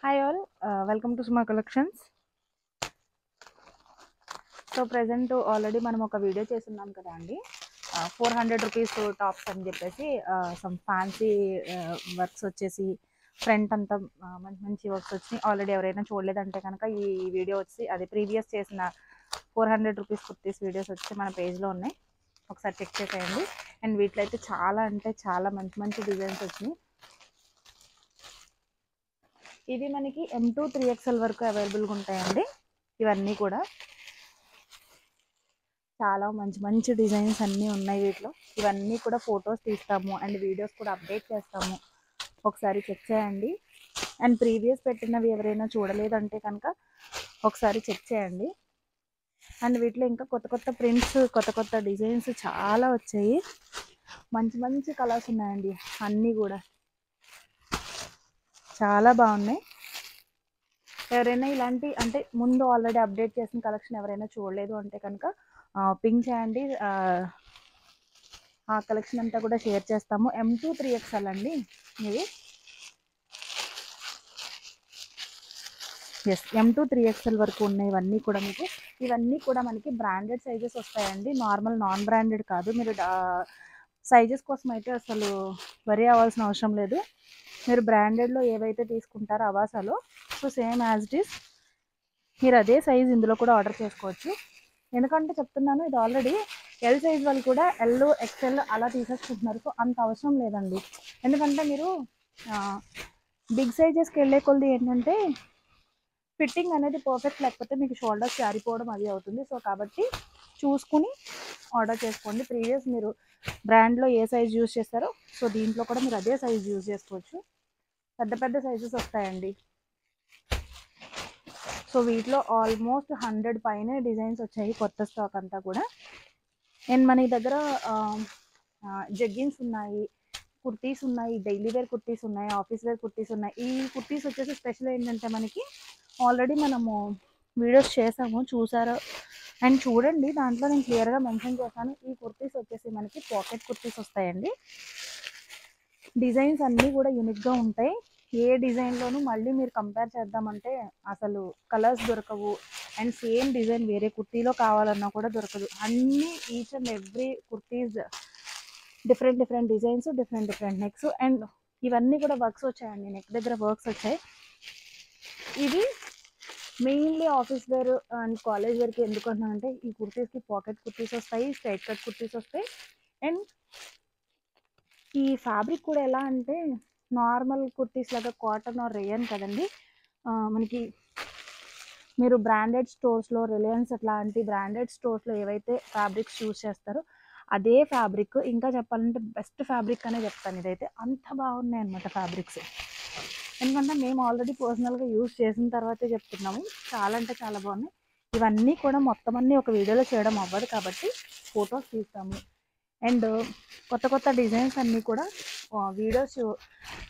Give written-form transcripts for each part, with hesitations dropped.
Hi all, welcome to Suma Collections. So present already మనం ఒక video చేస్తున్నాం కదా అండి. 400 రూపీస్ టాప్స్ అని చెప్పేసి సమ్ ఫ్యాన్సీ వర్క్స్ వచ్చేసి ఫ్రంట్ అంతా మంచి మంచి వర్క్స్ వచ్చినాయి. ఆల్రెడీ ఎవరైనా చూడలేదంటే కనుక ఈ వీడియో వచ్చి అది ప్రీవియస్ చేసిన 400 రూపీస్ కుర్తీస్ వీడియోస్ వచ్చి మన పేజ్లో ఉన్నాయి, ఒకసారి చెక్ చేసేయండి. అండ్ వీటిలో అయితే చాలా అంటే చాలా మంచి మంచి డిజైన్స్ వచ్చినాయి. ఇది మనకి M2 3XL వరకు అవైలబుల్గా ఉంటాయండి. ఇవన్నీ కూడా చాలా మంచి మంచి డిజైన్స్ అన్నీ ఉన్నాయి వీటిలో. ఇవన్నీ కూడా ఫొటోస్ తీస్తాము అండ్ వీడియోస్ కూడా అప్డేట్ చేస్తాము, ఒకసారి చెక్ చేయండి. అండ్ ప్రీవియస్ పెట్టినవి ఎవరైనా చూడలేదంటే కనుక ఒకసారి చెక్ చేయండి. అండ్ వీటిలో ఇంకా కొత్త కొత్త ప్రింట్స్, కొత్త కొత్త డిజైన్స్ చాలా వచ్చాయి. మంచి మంచి కలర్స్ ఉన్నాయండి, అన్నీ కూడా చాలా బాగున్నాయి. ఎవరైనా ఇలాంటి అంటే ముందు ఆల్రెడీ అప్డేట్ చేసిన కలెక్షన్ ఎవరైనా చూడలేదు అంటే కనుక పింక్ చేయండి, ఆ కలెక్షన్ అంతా కూడా షేర్ చేస్తాము. M2 3XL అండి ఇది. ఎస్, M2 3XL వరకు ఉన్నాయి ఇవన్నీ కూడా మీకు. ఇవన్నీ కూడా మనకి బ్రాండెడ్ సైజెస్ వస్తాయండి, నార్మల్ నాన్ బ్రాండెడ్ కాదు. మీరు సైజెస్ కోసం అయితే అసలు వరీ అవ్వాల్సిన అవసరం లేదు. మీరు బ్రాండెడ్లో ఏవైతే తీసుకుంటారో అవాసాలో, so same as it is మీరు అదే సైజ్ ఇందులో కూడా ఆర్డర్ చేసుకోవచ్చు. ఎందుకంటే చెప్తున్నాను, ఇది ఆల్రెడీ ఎల్ సైజ్ వాళ్ళు కూడా ఎల్ XL అలా తీసేసుకుంటున్నారు. సో అంత అవసరం లేదండి. ఎందుకంటే మీరు బిగ్ సైజెస్కి వెళ్ళే కొలది ఏంటంటే ఫిట్టింగ్ అనేది పర్ఫెక్ట్ లేకపోతే మీకు షోల్డర్స్ జారిపోవడం అది అవుతుంది. సో కాబట్టి చూసుకుని ఆర్డర్ చేసుకోండి. ప్రీవియస్ మీరు బ్రాండ్లో ఏ సైజ్ యూజ్ చేస్తారో సో దీంట్లో కూడా మీరు అదే సైజ్ యూజ్ చేసుకోవచ్చు. పెద్ద పెద్ద సైజెస్ వస్తాయండి. సో వీటిలో ఆల్మోస్ట్ 100 పైనే డిజైన్స్ వచ్చాయి, కొత్త స్టాక్ అంతా కూడా. అండ్ మన దగ్గర జగ్గిన్స్ ఉన్నాయి, కుర్తీస్ ఉన్నాయి, డైలీ వేర్ కుర్తీస్ ఉన్నాయి, ఆఫీస్ వేర్ కుర్తీస్ ఉన్నాయి. ఈ కుర్తీస్ వచ్చేసి స్పెషల్ ఏంటంటే మనకి ఆల్రెడీ మనము వీడియోస్ చేసాము, చూసారు అండ్ చూడండి. దాంట్లో నేను క్లియర్గా మెన్షన్ చేశాను. ఈ కుర్తీస్ వచ్చేసి మనకి పాకెట్ కుర్తీస్ వస్తాయండి. డిజైన్స్ అన్నీ కూడా యూనిక్గా ఉంటాయి. ఏ డిజైన్లోనూ మళ్ళీ మీరు కంపేర్ చేద్దామంటే అసలు కలర్స్ దొరకవు. అండ్ సేమ్ డిజైన్ వేరే కుర్తీలో కావాలన్నా కూడా దొరకదు. అన్నీ each and every kurtis different different designs, different different necks. And ఇవన్నీ కూడా వర్క్స్ వచ్చాయండి, నెక్ దగ్గర వర్క్స్ వచ్చాయి. ఇది mainly office wear and college వేర్కి ఎందుకంటే ఈ కుర్తీస్కి పాకెట్ కుర్తీస్ వస్తాయి, స్ట్రైట్ కట్ కుర్తీస్ వస్తాయి. అండ్ ఈ ఫ్యాబ్రిక్ కూడా ఎలా అంటే నార్మల్ కుర్తీస్ లాగా కాటన్ ఆర్ రేయన్ కదండి. మనకి మీరు బ్రాండెడ్ స్టోర్స్లో రిలయన్స్ అట్లాంటి బ్రాండెడ్ స్టోర్స్లో ఏవైతే ఫ్యాబ్రిక్స్ యూజ్ చేస్తారో అదే ఫ్యాబ్రిక్, ఇంకా చెప్పాలంటే బెస్ట్ ఫ్యాబ్రిక్ అనే చెప్తాను. ఇదైతే అంత బాగున్నాయి అన్నమాట ఫ్యాబ్రిక్స్. ఎందుకంటే మేము ఆల్రెడీ పర్సనల్గా యూజ్ చేసిన తర్వాతే చెప్తున్నాము, చాలా అంటే చాలా బాగున్నాయి. ఇవన్నీ కూడా మొత్తం అన్నీ ఒక వీడియోలో చేయడం అవ్వదు కాబట్టి ఫొటోస్ తీస్తాము. అండ్ కొత్త కొత్త డిజైన్స్ అన్నీ కూడా వీడియోస్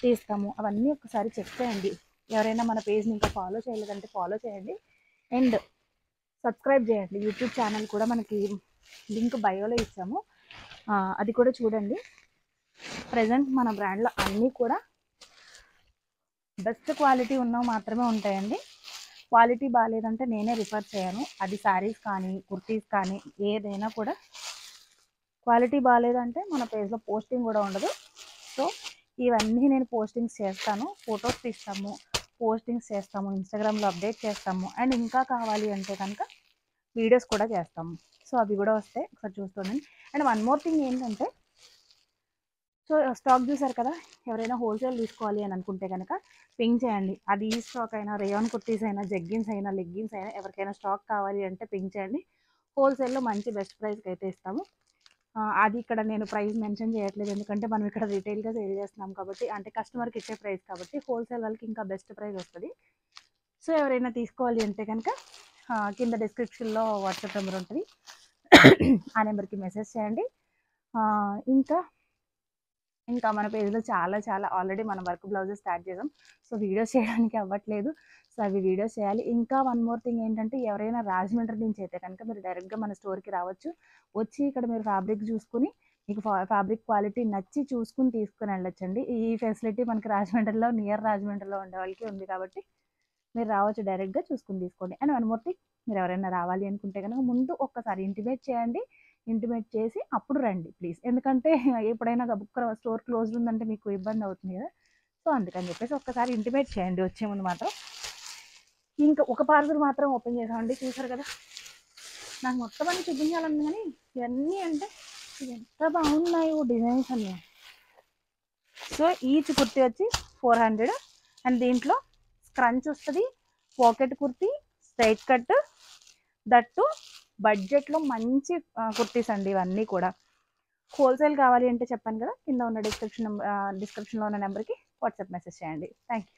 తీస్తాము. అవన్నీ ఒకసారి చెక్ చేయండి. ఎవరైనా మన పేజ్ని ఇంకా ఫాలో చేయలేదంటే ఫాలో చేయండి అండ్ సబ్స్క్రైబ్ చేయండి. యూట్యూబ్ ఛానల్ కూడా మనకి లింక్ బయోలో ఇచ్చాము, అది కూడా చూడండి. ప్రజెంట్ మన బ్రాండ్లో అన్నీ కూడా బెస్ట్ క్వాలిటీ ఉన్నవి మాత్రమే ఉంటాయండి. క్వాలిటీ బాగాలేదంటే నేనే రిఫర్ చేయను. అది శారీస్ కానీ కుర్తీస్ కానీ ఏదైనా కూడా క్వాలిటీ బాగాలేదంటే మన పేజ్లో పోస్టింగ్ కూడా ఉండదు. సో ఇవన్నీ నేను పోస్టింగ్స్ చేస్తాను, ఫొటోస్ తీస్తాము, పోస్టింగ్స్ చేస్తాము, ఇన్స్టాగ్రామ్లో అప్డేట్ చేస్తాము. అండ్ ఇంకా కావాలి అంటే కనుక వీడియోస్ కూడా చేస్తాము. సో అవి కూడా వస్తాయి, ఒకసారి చూస్తుండండి. అండ్ వన్ మోర్ థింగ్ ఏంటంటే, సో స్టాక్ చూసారు కదా, ఎవరైనా హోల్సేల్ తీసుకోవాలి అని అనుకుంటే కనుక పింక్ చేయండి. అది ఈ స్టాక్ అయినా, రేయాన్ కుర్తీస్ అయినా, జగ్గిన్స్ అయినా, లెగ్గిన్స్ అయినా, ఎవరికైనా స్టాక్ కావాలి అంటే పింక్ చేయండి. హోల్సేల్లో మంచి బెస్ట్ ప్రైస్కి అయితే ఇస్తాము. అది ఇక్కడ నేను ప్రైస్ మెన్షన్ చేయట్లేదు, ఎందుకంటే మనం ఇక్కడ రీటైల్గా సేల్ చేస్తున్నాం కాబట్టి, అంటే కస్టమర్కి ఇచ్చే ప్రైస్ కాబట్టి. హోల్సేల్ వాళ్ళకి ఇంకా బెస్ట్ ప్రైస్ వస్తుంది. సో ఎవరైనా తీసుకోవాలి అంటే కనుక కింద డిస్క్రిప్షన్లో వాట్సాప్ నెంబర్ ఉంటుంది, ఆ నెంబర్కి మెసేజ్ చేయండి. ఇంకా ఇంకా మన పేజ్లో చాలా చాలా ఆల్రెడీ మనం వర్క్ బ్లౌజెస్ స్టార్ట్ చేసాం. సో వీడియోస్ చేయడానికి అవ్వట్లేదు, సో అవి వీడియోస్ చేయాలి. ఇంకా వన్ మోర్ థింగ్ ఏంటంటే, ఎవరైనా రాజమండ్రి నుంచి అయితే కనుక మీరు డైరెక్ట్గా మన స్టోర్కి రావచ్చు. వచ్చి ఇక్కడ మీరు ఫ్యాబ్రిక్ చూసుకుని మీకు ఫ్యాబ్రిక్ క్వాలిటీ నచ్చి చూసుకుని తీసుకుని వెళ్ళొచ్చండి. ఈ ఫెసిలిటీ మనకి రాజమండ్రిలో, నియర్ రాజమండ్రిలో ఉండే వాళ్ళకి ఉంది కాబట్టి మీరు రావచ్చు, డైరెక్ట్గా చూసుకుని తీసుకోండి. అండ్ వన్ మోర్ థింగ్, మీరు ఎవరైనా రావాలి అనుకుంటే కనుక ముందు ఒక్కసారి ఇంటిమేట్ చేయండి. ఇంటిమేట్ చేసి అప్పుడు రండి ప్లీజ్. ఎందుకంటే ఎప్పుడైనా బుక్ స్టోర్ క్లోజ్డ్ ఉందంటే మీకు ఇబ్బంది అవుతుంది కదా. సో అందుకని చెప్పేసి ఒక్కసారి ఇంటిమేట్ చేయండి వచ్చే ముందు మాత్రం. ఇంకా ఒక పార్సల్ మాత్రం ఓపెన్ చేసామండి, చూసారు కదా. నాకు మొత్తం అన్ని చూపించాలని కానీ ఇవన్నీ అంటే ఎంత బాగున్నాయో డిజైన్స్ అన్నీ. సో ఈచ్ కుర్తీ వచ్చి 400 అండ్ దీంట్లో స్క్రంచ్ వస్తుంది, pocket kurti, straight cut, that బడ్జెట్లో మంచి కుర్తీస్ అండి ఇవన్నీ కూడా. హోల్సేల్ కావాలి అంటే చెప్పాను కదా, కింద ఉన్న డిస్క్రిప్షన్లో ఉన్న నెంబర్కి వాట్సాప్ మెసేజ్ చేయండి. Thank you.